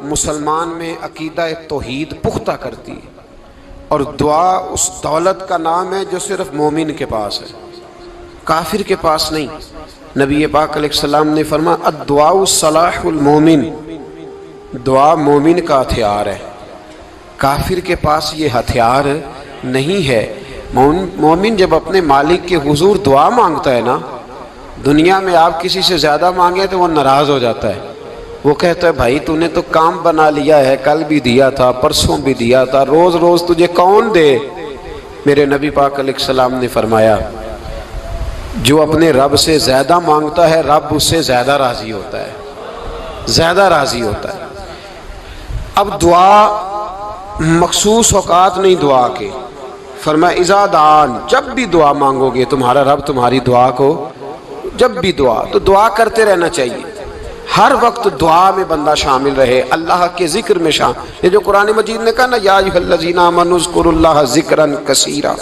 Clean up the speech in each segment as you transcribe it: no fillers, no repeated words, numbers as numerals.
مسلمان میں عقیدہ توحید پختہ کرتی ہے، اور دعا اس دولت کا نام ہے جو صرف مومن کے پاس ہے، کافر کے پاس نہیں۔ نبی پاک علیہ السلام نے فرمایا الدعاء صلاح المومن، دعا مومن کا ہتھیار ہے، کافر کے پاس یہ ہتھیار نہیں ہے۔ مومن جب اپنے مالک کے حضور دعا مانگتا ہے نا، دنیا میں آپ کسی سے زیادہ مانگے تو وہ ناراض ہو جاتا ہے، وہ کہتا ہے بھائی تو نے تو کام بنا لیا ہے، کل بھی دیا تھا، پرسوں بھی دیا تھا، روز روز تجھے کون دے؟ میرے نبی پاک علیہ السلام نے فرمایا جو اپنے رب سے زیادہ مانگتا ہے رب اس سے زیادہ راضی ہوتا ہے، زیادہ راضی ہوتا ہے۔ اب دعا مخصوص اوقات نہیں دعا کے، فرمایا اذا دعان، جب بھی دعا مانگو گے تمہارا رب تمہاری دعا کو، جب بھی دعا تو دعا کرتے رہنا چاہیے، ہر وقت دعا میں بندہ شامل رہے، اللہ کے ذکر میں شامل۔ یہ جو قرآن مجید نے کہا نا یا ایھا الذین آمنوا اذکروا اللہ ذکرا کثیرا،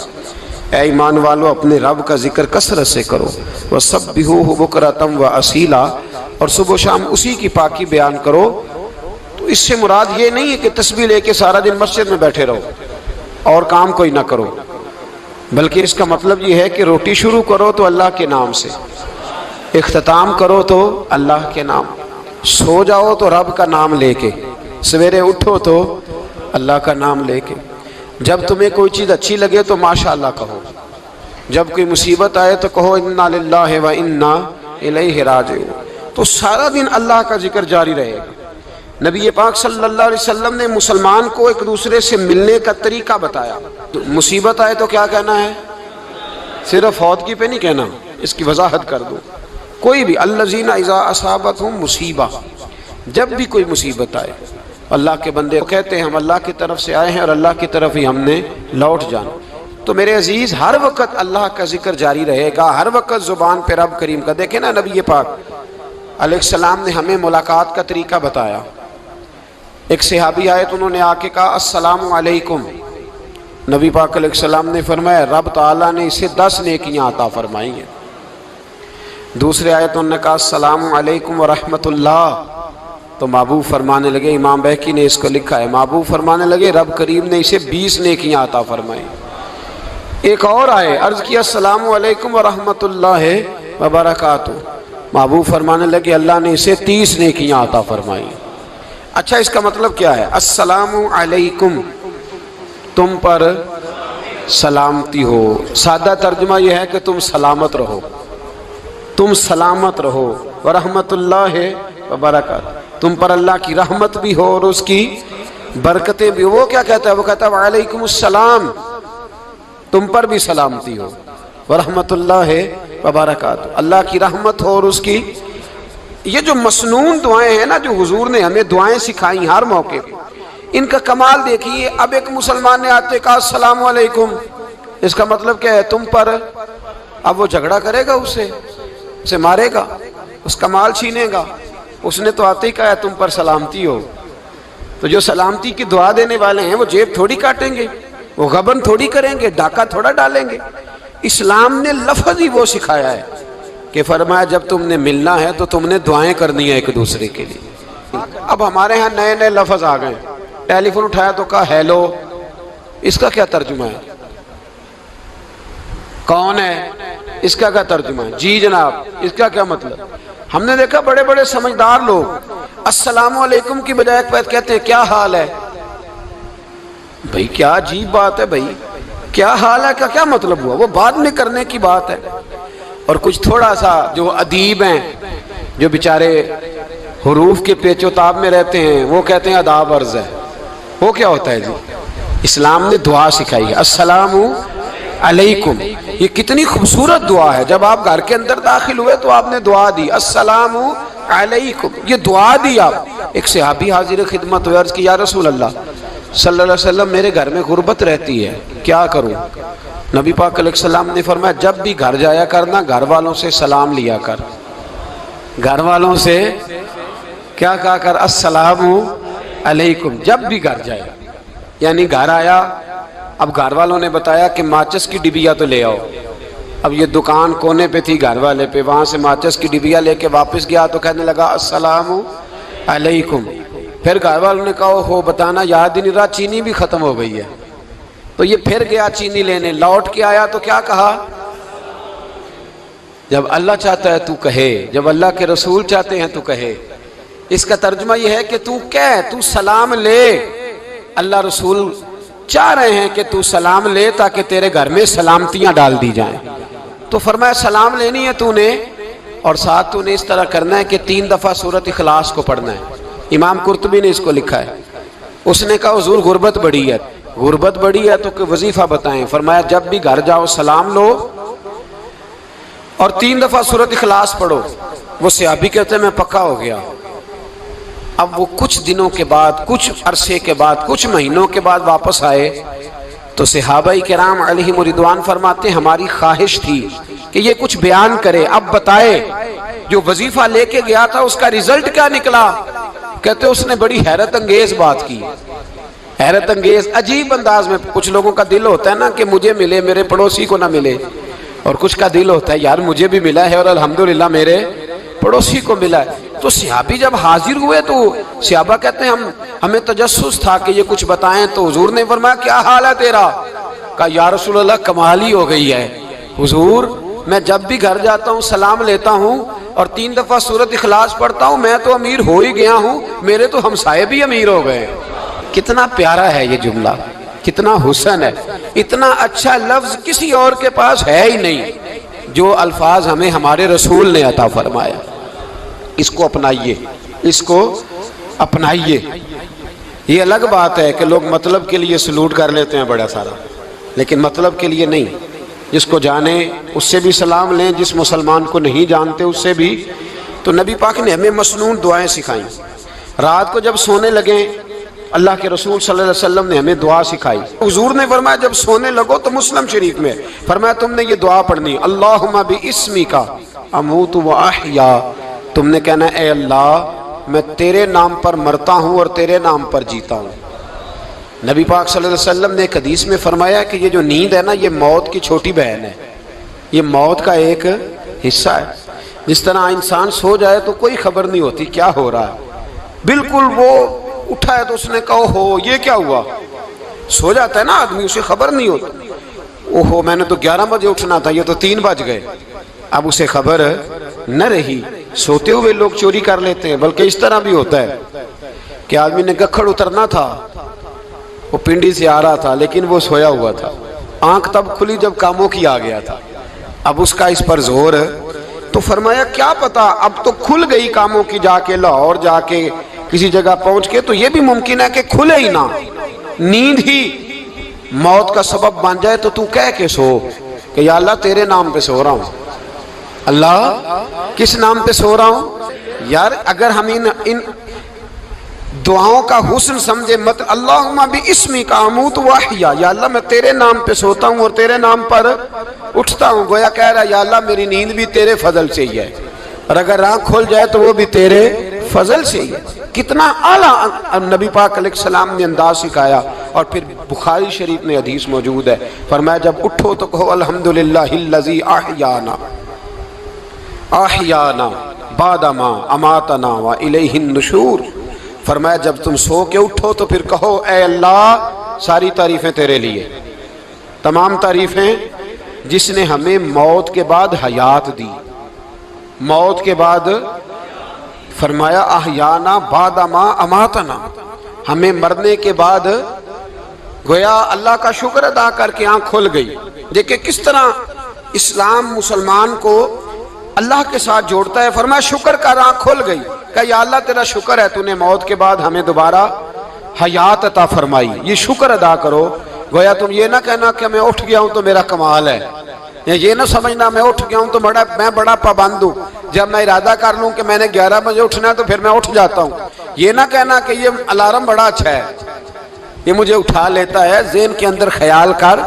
اے ایمان والو اپنے رب کا ذکر کثرت سے کرو، وسبحوہ بکرۃ واصیلا، اور صبح و شام اسی کی پاکی بیان کرو۔ تو اس سے مراد یہ نہیں ہے کہ تسبیح لے کے سارا دن مسجد میں بیٹھے رہو اور کام کوئی نہ کرو، بلکہ اس کا مطلب یہ ہے کہ روٹی شروع کرو تو اللہ کے نام سے، اختتام کرو تو اللہ کے نام، سو جاؤ تو رب کا نام لے کے، سویرے اٹھو تو اللہ کا نام لے کے، جب تمہیں کوئی چیز اچھی لگے تو ماشاءاللہ کہو، جب کوئی مصیبت آئے تو کہو انا للہ و انا الیہ راجعون۔ تو سارا دن اللہ کا ذکر جاری رہے گا۔ نبی پاک صلی اللہ علیہ وسلم نے مسلمان کو ایک دوسرے سے ملنے کا طریقہ بتایا۔ مصیبت آئے تو کیا کہنا ہے؟ صرف فوت کی پہ نہیں کہنا، اس کی وضاحت کر دو۔ کوئی بھی الذین اذا اصابتہم مصیبہ، جب بھی کوئی مصیبت آئے اللہ کے بندے کہتے ہیں ہم اللہ کی طرف سے آئے ہیں اور اللہ کی طرف ہی ہم نے لوٹ جانا۔ تو میرے عزیز ہر وقت اللہ کا ذکر جاری رہے گا، ہر وقت زبان پہ رب کریم کا۔ دیکھیں نا نبی پاک علیہ السلام نے ہمیں ملاقات کا طریقہ بتایا۔ ایک صحابی آئے تو انہوں نے آ کے کہا السلام علیکم، نبی پاک علیہ السلام نے فرمایا رب تعالیٰ نے اسے 10 نیکیاں عطا فرمائی ہیں۔ دوسرے آئے تو انہوں نے کہا السلام علیکم ورحمۃ اللہ، تو محبوب فرمانے لگے، امام بہقی نے اس کو لکھا ہے، محبوب فرمانے لگے رب کریم نے اسے 20 نیکیاں عطا فرمائی۔ ایک اور آئے، عرض کیا السلام علیکم ورحمۃ اللہ وبرکاتہ، محبوب فرمانے لگے اللہ نے اسے 30 نیکیاں عطا فرمائی۔ اچھا اس کا مطلب کیا ہے؟ السلام علیکم، تم پر سلامتی ہو، سادہ ترجمہ یہ ہے کہ تم سلامت رہو، تم سلامت رہو، ورحمۃ اللہ وبرکاتہ، تم پر اللہ کی رحمت بھی ہو اور اس کی برکتیں بھی ہو۔ وہ کیا کہتا ہے؟ وہ کہتا ہے وعلیکم السلام، تم پر بھی سلامتی ہو، ورحمۃ اللہ وبرکاتہ، اللہ کی رحمت ہو اور اس کی۔ یہ جو مسنون دعائیں ہیں نا جو حضور نے ہمیں دعائیں سکھائیں ہر موقع پہ، ان کا کمال دیکھیے۔ اب ایک مسلمان نے آتے کہا السلام علیکم، اس کا مطلب کیا ہے؟ تم پر۔ اب وہ جھگڑا کرے گا اسے مارے گا، اس کا مال چھینے گا؟ اس نے تو آتے ہی کہا تم پر سلامتی ہو۔ تو جو سلامتی کی دعا دینے والے ہیں وہ جیب تھوڑی کاٹیں گے، وہ غبن تھوڑی کریں گے، ڈاکہ تھوڑا ڈالیں گے۔ اسلام نے لفظ ہی وہ سکھایا ہے کہ فرمایا جب تم نے ملنا ہے تو تم نے دعائیں کرنی ہیں ایک دوسرے کے لیے۔ اب ہمارے ہاں نئے نئے لفظ آ گئے، ٹیلی فون اٹھایا تو کہا ہیلو، اس کا کیا ترجمہ ہے؟ کون ہے؟ اس کا کیا ترجمہ ہے؟ جی جناب، اس کا کیا مطلب؟ ہم نے دیکھا بڑے بڑے سمجھدار لوگ السلام علیکم کی بجائے کہتے ہیں کیا حال ہے؟ بھائی کیا عجیب بات ہے، بھائی کیا حال ہے کا کیا مطلب ہوا؟ وہ بعد میں کرنے کی بات ہے۔ اور کچھ تھوڑا سا جو ادیب ہیں جو بیچارے حروف کے پیچ و تاب میں رہتے ہیں وہ کہتے ہیں آداب عرض ہے۔ وہ کیا ہوتا ہے جی؟ اسلام نے دعا سکھائی ہے السلام علیکم، یہ کتنی خوبصورت دعا ہے۔ جب آپ گھر کے اندر داخل ہوئے تو آپ نے دعا دی السلام علیکم، یہ دعا دی آپ۔ ایک صحابی حاضر خدمت ہوئے، عرض کی یا رسول اللہ صلی اللہ علیہ وسلم میرے گھر میں غربت رہتی ہے، کیا کروں؟ نبی پاک علیہ السلام نے فرمایا جب بھی گھر جایا کرنا گھر والوں سے سلام لیا کر، گھر والوں سے کیا کہا کر؟ السلام علیکم، جب بھی گھر جائے۔ یعنی گھر آیا، اب گھر والوں نے بتایا کہ ماچس کی ڈبیا تو لے آؤ۔ اب یہ دکان کونے پہ تھی گھر والے پہ، وہاں سے ماچس کی ڈبیا لے کے واپس گیا تو کہنے لگا السلام علیکم۔ پھر گھر والوں نے کہا ہو بتانا یاد ہی نہیں رہا، چینی بھی ختم ہو گئی ہے۔ تو یہ پھر گیا چینی لینے، لوٹ کے آیا تو کیا کہا؟ جب اللہ چاہتا ہے تو کہے، جب اللہ کے رسول چاہتے ہیں تو کہے۔ اس کا ترجمہ یہ ہے کہ تو کہہ، تو سلام لے۔ اللہ رسول چاہ رہے ہیں کہ تو سلام لے تاکہ تیرے گھر میں سلامتیاں ڈال دی جائیں۔ تو فرمایا سلام لینی ہے تو نے، اور ساتھ تو نے اس طرح کرنا ہے کہ 3 دفعہ سورۃ اخلاص کو پڑھنا ہے۔ امام قرطبی نے اس کو لکھا ہے۔ اس نے کہا حضور غربت بڑی ہے، غربت بڑی ہے تو کہ وظیفہ بتائیں۔ فرمایا جب بھی گھر جاؤ سلام لو اور 3 دفعہ سورۃ اخلاص پڑھو۔ وہ صحابی کہتے ہیں میں پکا ہو گیا۔ اب وہ کچھ دنوں کے بعد، کچھ عرصے کے بعد، کچھ مہینوں کے بعد واپس آئے تو صحابہ کرام علیہم رضوان فرماتے ہیں ہماری خواہش تھی کہ یہ کچھ بیان کرے، اب بتائے جو وظیفہ لے کے گیا تھا اس کا رزلٹ کیا نکلا۔ کہتے اس نے بڑی حیرت انگیز بات کی، حیرت انگیز عجیب انداز میں۔ کچھ لوگوں کا دل ہوتا ہے نا کہ مجھے ملے میرے پڑوسی کو نہ ملے، اور کچھ کا دل ہوتا ہے یار مجھے بھی ملا ہے اور الحمدللہ میرے پڑوسی کو ملا ہے۔ تو صحابی جب حاضر ہوئے تو صحابہ کہتے ہیں ہمیں تجسس تھا کہ یہ کچھ بتائیں، تو حضور نے فرمایا کیا حال ہے تیرا؟ کہا یا رسول اللہ کمال ہی ہو گئی ہے حضور، میں جب بھی گھر جاتا ہوں سلام لیتا ہوں اور 3 دفعہ سورۃ اخلاص پڑھتا ہوں، میں تو امیر ہو ہی گیا ہوں، میرے تو ہمسائے بھی امیر ہو گئے۔ کتنا پیارا ہے یہ جملہ، کتنا حسن ہے، اتنا اچھا لفظ کسی اور کے پاس ہے ہی نہیں جو الفاظ ہمیں ہمارے رسول نے عطا فرمایا۔ اس کو اپنائیے، اس کو اپنائیے۔ یہ الگ بات ہے کہ لوگ مطلب کے لیے سلوٹ کر لیتے ہیں بڑا سارا، لیکن مطلب کے لیے نہیں۔ جس کو جانے اس سے بھی سلام لیں، جس مسلمان کو نہیں جانتے اس سے بھی۔ تو نبی پاک نے ہمیں مسنون دعائیں سکھائیں۔ رات کو جب سونے لگیں اللہ کے رسول صلی اللہ علیہ وسلم نے ہمیں دعا سکھائی۔ حضور نے فرمایا جب سونے لگو تو مسلم شریف میں فرمایا تم نے یہ دعا پڑھنی، اللہم باسمک اموت و احیا۔ تم نے کہنا اے اللہ میں تیرے نام پر مرتا ہوں اور تیرے نام پر جیتا ہوں۔ نبی پاک صلی اللہ علیہ وسلم نے ایک حدیث میں فرمایا کہ یہ جو نیند ہے نا یہ موت کی چھوٹی بہن ہے، یہ موت کا ایک حصہ ہے۔ جس طرح انسان سو جائے تو کوئی خبر نہیں ہوتی کیا ہو رہا ہے، بالکل وہ اٹھا ہے تو اس نے کہا ہو یہ کیا ہوا، سو جاتا ہے نا آدمی اسے خبر نہیں ہوتی، اوہو میں نے تو 11 بجے اٹھنا تھا یہ تو 3 بج گئے، اب اسے خبر نہ رہی۔ سوتے ہوئے لوگ چوری کر لیتے ہیں، بلکہ اس طرح بھی ہوتا ہے کہ آدمی نے گکھڑ اترنا تھا، وہ پنڈی سے آ رہا تھا لیکن وہ سویا ہوا تھا، آنکھ تب کھلی جب کاموں کی آ گیا تھا، اب اس کا اس پر زور ہے۔ تو فرمایا کیا پتا اب تو کھل گئی کاموں کی، جا کے لاہور جا کے کسی جگہ پہنچ کے، تو یہ بھی ممکن ہے کہ کھلے ہی نہ، نیند ہی موت کا سبب بن جائے۔ تو کہہ کے سو کہ یا اللہ تیرے نام پہ سو رہا ہوں، اللہ کس نام پہ سو رہا ہوں۔ یار اگر ہم ان دعاؤں کا حسن سمجھے، مت اللہم باسمک اموت و احیا، یا اللہ میں تیرے نام پہ سوتا ہوں اور تیرے نام پر اٹھتا ہوں، گویا کہہ رہا یا اللہ میری نیند بھی تیرے فضل سے ہی ہے، اور اگر آنکھ کھل جائے تو وہ بھی تیرے فضل سے ہی ہے۔ کتنا اعلیٰ نبی پاک علیہ السلام نے انداز سکھایا۔ اور پھر بخاری شریف میں حدیث موجود ہے، فرمایا جب اٹھو تو کہو الحمدللہ الذی احیانا احیانا بعد ما اماتنا والیہ النشور۔ فرمایا جب تم سو کے اٹھو تو پھر کہو اے اللہ ساری تعریفیں تیرے لیے، تمام تعریفیں جس نے ہمیں موت کے بعد حیات دی، موت کے بعد فرمایا احیانا بعد ما اماتنا، ہمیں مرنے کے بعد گویا اللہ کا شکر ادا کر کے آنکھ کھل گئی۔ دیکھیں کس طرح اسلام مسلمان کو اللہ کے ساتھ جوڑتا ہے۔ فرمایا شکر کر، آنکھ کھل گئی، کہ یا اللہ تیرا شکر ہے تو نے موت کے بعد ہمیں دوبارہ حیات عطا فرمائی، یہ شکر ادا کرو۔ گویا تم یہ نہ کہنا کہ میں اٹھ گیا ہوں تو میرا کمال ہے، یہ نہ سمجھنا میں اٹھ گیا ہوں تو میں بڑا پابند ہوں، جب میں ارادہ کر لوں کہ میں نے 11 بجے اٹھنا ہے تو پھر میں اٹھ جاتا ہوں۔ یہ نہ کہنا کہ یہ الارم بڑا اچھا ہے، یہ مجھے اٹھا لیتا ہے۔ ذہن کے اندر خیال کر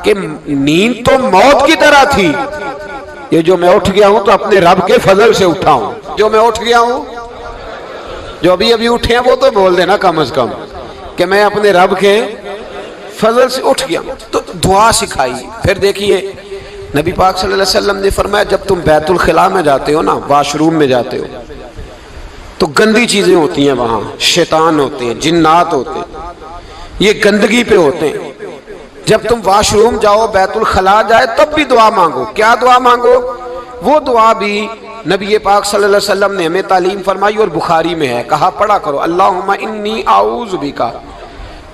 کہ نیند تو موت کی طرح تھی، یہ جو میں اٹھ گیا ہوں تو اپنے رب کے فضل سے اٹھا ہوں، جو میں اٹھ گیا ہوں، جو ابھی اٹھے ہیں وہ تو بول دینا کم از کم کہ میں اپنے رب کے فضل سے اٹھ گیا ہوں۔ تو دعا سکھائی۔ پھر دیکھیے نبی پاک صلی اللہ علیہ وسلم نے فرمایا جب تم بیت الخلاء میں جاتے ہو نا، واش روم میں جاتے ہو، تو گندی چیزیں ہوتی ہیں وہاں، شیطان ہوتے ہیں، جنات ہوتے ہیں، یہ گندگی پہ ہوتے ہیں۔ جب تم واش روم جاؤ، بیت الخلا جائے، تب بھی دعا مانگو۔ کیا دعا مانگو؟ وہ دعا بھی نبی پاک صلی اللہ علیہ وسلم نے ہمیں تعلیم فرمائی اور بخاری میں ہے، کہا پڑھا کرو اللہم انی اعوذ بک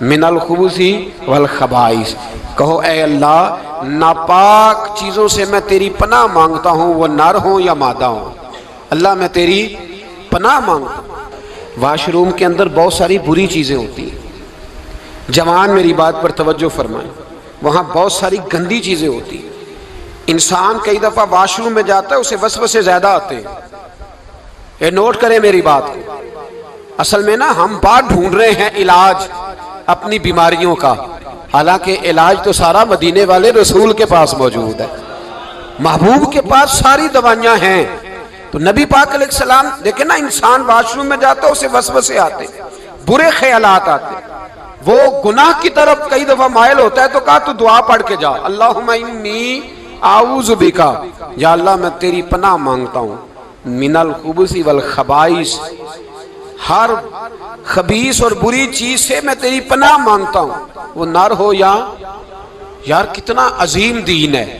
من الخبث والخبائث۔ کہو اے اللہ ناپاک چیزوں سے میں تیری پناہ مانگتا ہوں، وہ نر ہوں یا مادہ ہوں۔ اللہ میں تیری پناہ مانگتا ہوں۔ واش روم کے اندر بہت ساری بری چیزیں ہوتی ہیں، جوان میری بات پر توجہ فرمائیں، وہاں بہت ساری گندی چیزیں ہوتی ہیں۔ انسان کئی دفعہ واش روم میں جاتا ہے، اسے وسوسے زیادہ آتے ہیں، یہ نوٹ کریں میری بات کو۔ اصل میں نا ہم بات ڈھونڈ رہے ہیں علاج اپنی بیماریوں کا، حالانکہ علاج تو سارا مدینے والے رسول کے پاس موجود ہے، محبوب کے پاس ساری دوائیاں ہیں۔ تو نبی پاک علیہ السلام دیکھیں نا، انسان واش روم میں جاتا ہے، اسے وسوسے آتے، برے خیالات آتے، وہ گناہ کی طرف کئی دفعہ مائل ہوتا ہے، تو کہا تو دعا پڑھ کے جا اللہم انی اعوذ بک، یا اللہ میں تیری پناہ مانگتا ہوں من الخبث والخبائث، ہر خبیث اور بری چیز سے میں تیری پناہ مانگتا ہوں، وہ نر ہو یا یار کتنا عظیم دین ہے،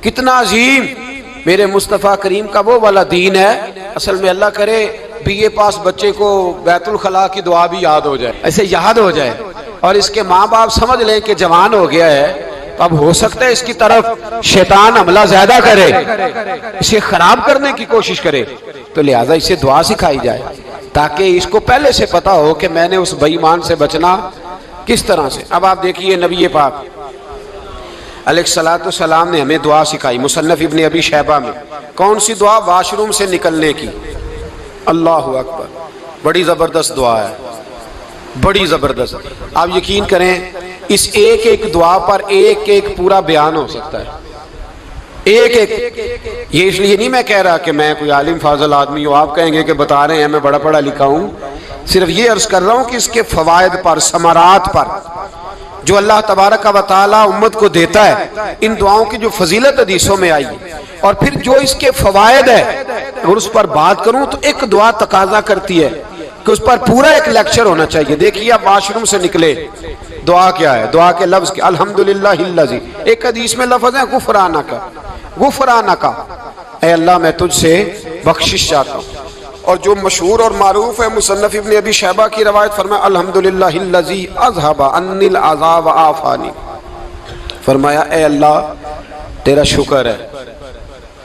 کتنا عظیم میرے مصطفیٰ کریم کا وہ والا دین ہے۔ اصل میں اللہ کرے بی اے پاس بچے کو بیت الخلا کی دعا بھی یاد ہو جائے، ایسے یاد ہو جائے، اور اس کے ماں باپ سمجھ لیں کہ جوان ہو گیا ہے، تو اب ہو سکتا ہے اس کی طرف شیطان حملہ زیادہ کرے، اسے خراب کرنے کی کوشش کرے، تو لہٰذا اسے دعا سکھائی جائے تاکہ اس کو پہلے سے پتا ہو کہ میں نے اس بے ایمان سے بچنا کس طرح سے۔ اب آپ دیکھیے نبی پاک علیہ السلام نے ہمیں دعا سکھائی، مصنف ابن ابی شیبہ میں۔ کون سی دعا؟ واش روم سے نکلنے کی۔ اللہ اکبر، بڑی زبردست دعا ہے، بڑی زبردست۔ آپ یقین کریں اس ایک ایک دعا پر ایک ایک پورا بیان ہو سکتا ہے، ایک ایک۔ یہ اس لیے نہیں میں کہہ رہا کہ میں کوئی عالم فاضل آدمی ہوں، آپ کہیں گے کہ بتا رہے ہیں میں بڑا پڑھا لکھا ہوں، صرف یہ عرض کر رہا ہوں کہ اس کے فوائد پر، ثمرات پر جو اللہ تبارک و تعالی امت کو دیتا ہے، ان دعاؤں کی جو فضیلت حدیثوں میں آئی ہے، اور پھر جو اس کے فوائد ہے، اگر اس پر بات کروں تو ایک دعا تقاضا کرتی ہے کہ اس پر پورا ایک لیکچر ہونا چاہیے۔ دیکھیے آپ واش روم سے نکلے، دعا کیا ہے؟ دعا کے لفظ کیا؟ الحمدللہ الذی، ایک حدیث میں لفظ ہے غفرانک، غفرانک، اے اللہ میں تجھ سے بخشش چاہتا ہوں۔ اور جو مشہور اور معروف ہے مصنف ابن ابی شیبہ کی روایت، فرمایا الحمدللہ الذی اذھب عنی العذا وعافانی، فرمایا اے اللہ تیرا شکر ہے۔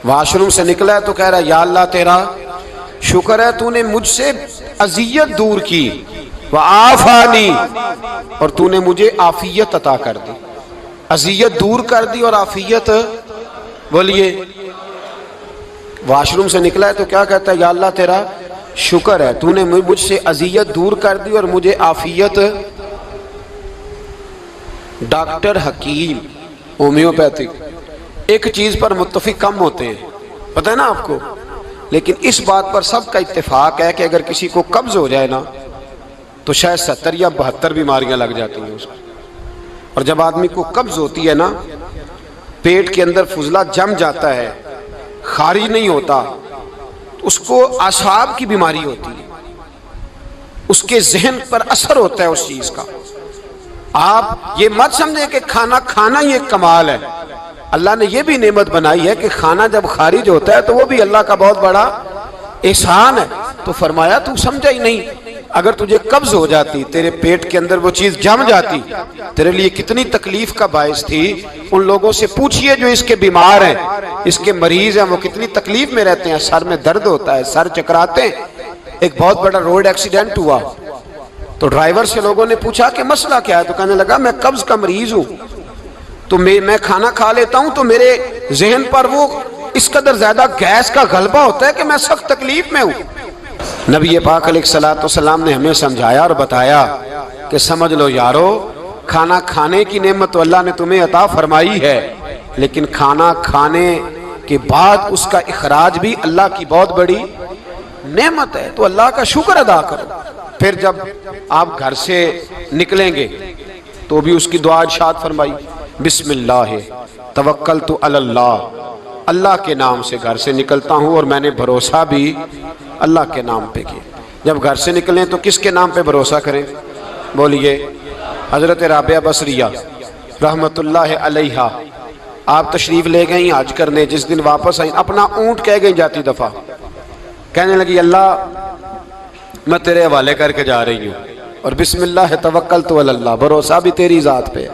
واش روم سے نکلا ہے تو کہہ رہا ہے یا اللہ تیرا شکر ہے، تو نے مجھ سے اذیت دور کی، وعافانی، اور تو نے مجھے عافیت عطا کر دی، اذیت دور کر دی اور عافیت۔ بولیے واش روم سے نکلا ہے تو کیا کہتا ہے؟ یا اللہ تیرا شکر ہے، تو نے مجھ سے اذیت دور کر دی اور مجھے عافیت۔ ڈاکٹر حکیم ہومیوپیتھک ایک چیز پر متفق کم ہوتے ہیں، پتہ ہے نا آپ کو، لیکن اس بات پر سب کا اتفاق ہے کہ اگر کسی کو قبض ہو جائے نا تو شاید 70 یا 72 بیماریاں لگ جاتی ہیں اس کو۔ اور جب آدمی کو قبض ہوتی ہے نا، پیٹ کے اندر فضلہ جم جاتا ہے، خارج نہیں ہوتا، اس کو اعصاب کی بیماری ہوتی ہے، اس کے ذہن پر اثر ہوتا ہے اس چیز کا۔ آپ یہ مت سمجھیں کہ کھانا کھانا ہی ایک کمال ہے، اللہ نے یہ بھی نعمت بنائی ہے کہ کھانا جب خارج ہوتا ہے تو وہ بھی اللہ کا بہت بڑا احسان ہے۔ تو فرمایا تو سمجھا ہی نہیں، اگر تجھے قبض ہو جاتی، تیرے پیٹ کے اندر وہ چیز جم جاتی، تیرے لیے کتنی تکلیف کا باعث تھی۔ ان لوگوں سے پوچھئے جو اس کے بیمار ہیں، اس کے مریض ہیں، وہ کتنی تکلیف میں رہتے ہیں، سر میں درد ہوتا ہے، سر چکراتے ہیں۔ ایک بہت بڑا روڈ ایکسیڈنٹ ہوا تو ڈرائیور سے لوگوں نے پوچھا کہ مسئلہ کیا ہے، تو کہنے لگا میں قبض کا مریض ہوں، تو میں کھانا کھا لیتا ہوں تو میرے ذہن پر وہ اس قدر زیادہ گیس کا غلبہ ہوتا ہے کہ میں سخت تکلیف میں ہوں۔ نبی پاک علیہ السلام نے ہمیں سمجھایا اور بتایا کہ سمجھ لو یارو، کھانا کھانے کی نعمت تو اللہ نے تمہیں عطا فرمائی ہے، لیکن کھانا کھانے کے بعد اس کا اخراج بھی اللہ کی بہت بڑی نعمت ہے، تو اللہ کا شکر ادا کرو۔ پھر جب آپ گھر سے نکلیں گے تو بھی اس کی دعا ارشاد فرمائی، بسم اللہ توکلت علی اللہ، اللہ کے نام سے گھر سے نکلتا ہوں اور میں نے بھروسہ بھی اللہ کے نام پہ کیا۔ جب گھر سے نکلیں تو کس کے نام پہ بھروسہ کریں؟ بولیے حضرت رابعہ بصریہ رحمت اللہ علیہا، آپ تشریف لے گئیں حج کرنے، جس دن واپس آئیں اپنا اونٹ کہہ گئیں جاتی دفعہ، کہنے لگی اللہ میں تیرے حوالے کر کے جا رہی ہوں، اور بسم اللہ توکلت علی اللہ، بھروسہ بھی تیری ذات پہ۔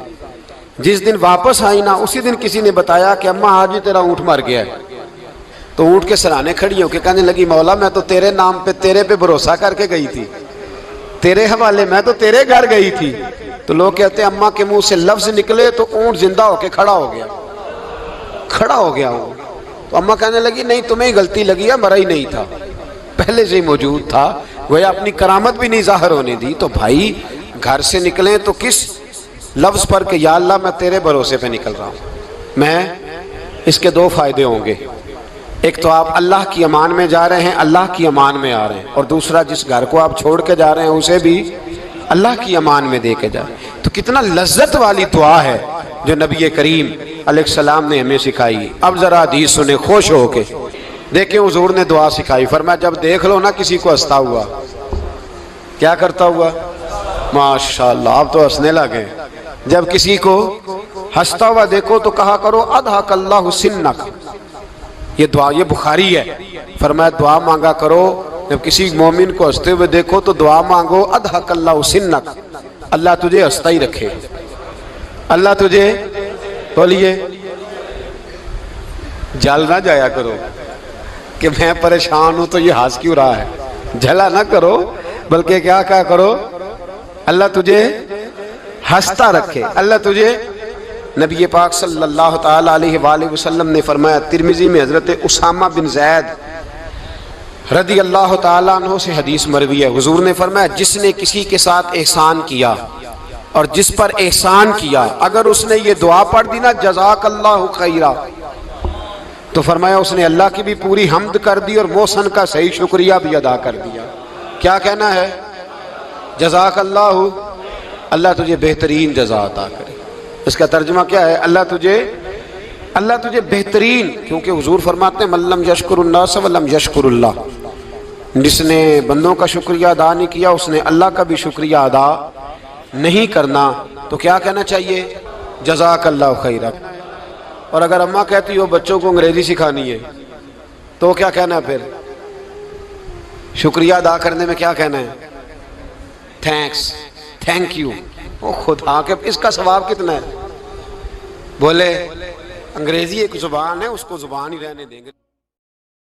جس دن واپس آئی نا اسی دن کسی نے بتایا کہ اماں آج ہی تیرا اونٹ مر گیا ہے، تو اونٹ کے سرانے کھڑی ہو کے کہنے لگی مولا میں تو تیرے نام پہ تیرے پہ بھروسہ کر کے گئی تھی، تیرے حوالے، میں تو تیرے گھر گئی تھی۔ تو لوگ کہتے ہیں اماں کے منہ سے لفظ نکلے تو اونٹ زندہ ہو کے کھڑا ہو گیا، کھڑا ہو گیا وہ۔ تو اماں کہنے لگی نہیں تمہیں ہی غلطی لگی ہے، مرا ہی نہیں تھا، پہلے سے ہی موجود تھا، گویا اپنی کرامت بھی نہیں ظاہر ہونے دی۔ تو بھائی گھر سے نکلیں تو کس لفظ پر کہ یا اللہ میں تیرے بھروسے پہ نکل رہا ہوں، میں اس کے دو فائدے ہوں گے، ایک تو آپ اللہ کی امان میں جا رہے ہیں، اللہ کی امان میں آ رہے ہیں، اور دوسرا جس گھر کو آپ چھوڑ کے جا رہے ہیں اسے بھی اللہ کی امان میں دے کے جائیں۔ تو کتنا لذت والی دعا ہے جو نبی کریم علیہ السلام نے ہمیں سکھائی۔ اب ذرا حدیث سنیں خوش ہو کے، دیکھیں حضور نے دعا سکھائی، فرمایا جب دیکھ لو نا کسی کو ہنستا ہوا، کیا کرتا ہوا؟ ماشاءاللہ آپ تو ہنسنے لگے۔ جب کسی کو ہنستا ہوا دیکھو تو کہا کرو اضحک اللہ سنک، یہ دعا یہ بخاری ہے، فرمایا دعا مانگا کرو جب کسی مومن کو ہنستے ہوئے دیکھو تو دعا مانگو اضحک اللہ سنک، اللہ تجھے ہنستا ہی رکھے، اللہ تجھے، بولیے جل نہ جایا کرو کہ میں پریشان ہوں تو یہ ہنس کیوں رہا ہے، جھلا نہ کرو، بلکہ کیا کہا کرو اللہ تجھے ہنستا رکھے، اللہ تجھے۔ نبی پاک صلی اللہ تعالی علیہ وآلہ وسلم نے فرمایا، ترمذی میں حضرت اسامہ بن زید رضی اللہ تعالیٰ عنہ سے حدیث مروی ہے، حضور نے فرمایا جس نے کسی کے ساتھ احسان کیا اور جس پر احسان کیا، اگر اس نے یہ دعا پڑھ دی نا جزاک اللہ خیرہ، تو فرمایا اس نے اللہ کی بھی پوری حمد کر دی اور محسن کا صحیح شکریہ بھی ادا کر دیا۔ کیا کہنا ہے؟ جزاک اللہ، اللہ تجھے بہترین جزا عطا کرے۔ اس کا ترجمہ کیا ہے؟ اللہ تجھے بہترین، کیونکہ حضور فرماتے ہیں من لم یشکر الناس ولم یشکر اللہ، جس نے بندوں کا شکریہ ادا نہیں کیا اس نے اللہ کا بھی شکریہ ادا نہیں کرنا۔ تو کیا کہنا چاہیے؟ جزاک اللہ خیرہ۔ اور اگر اماں کہتی ہو بچوں کو انگریزی سکھانی ہے تو کیا کہنا ہے پھر؟ شکریہ ادا کرنے میں کیا کہنا ہے؟ Thanks, thank you. او خدا کے اس کا ثواب کتنا ہے؟ بولے انگریزی ایک زبان ہے، اس کو زبان ہی رہنے دیں گے۔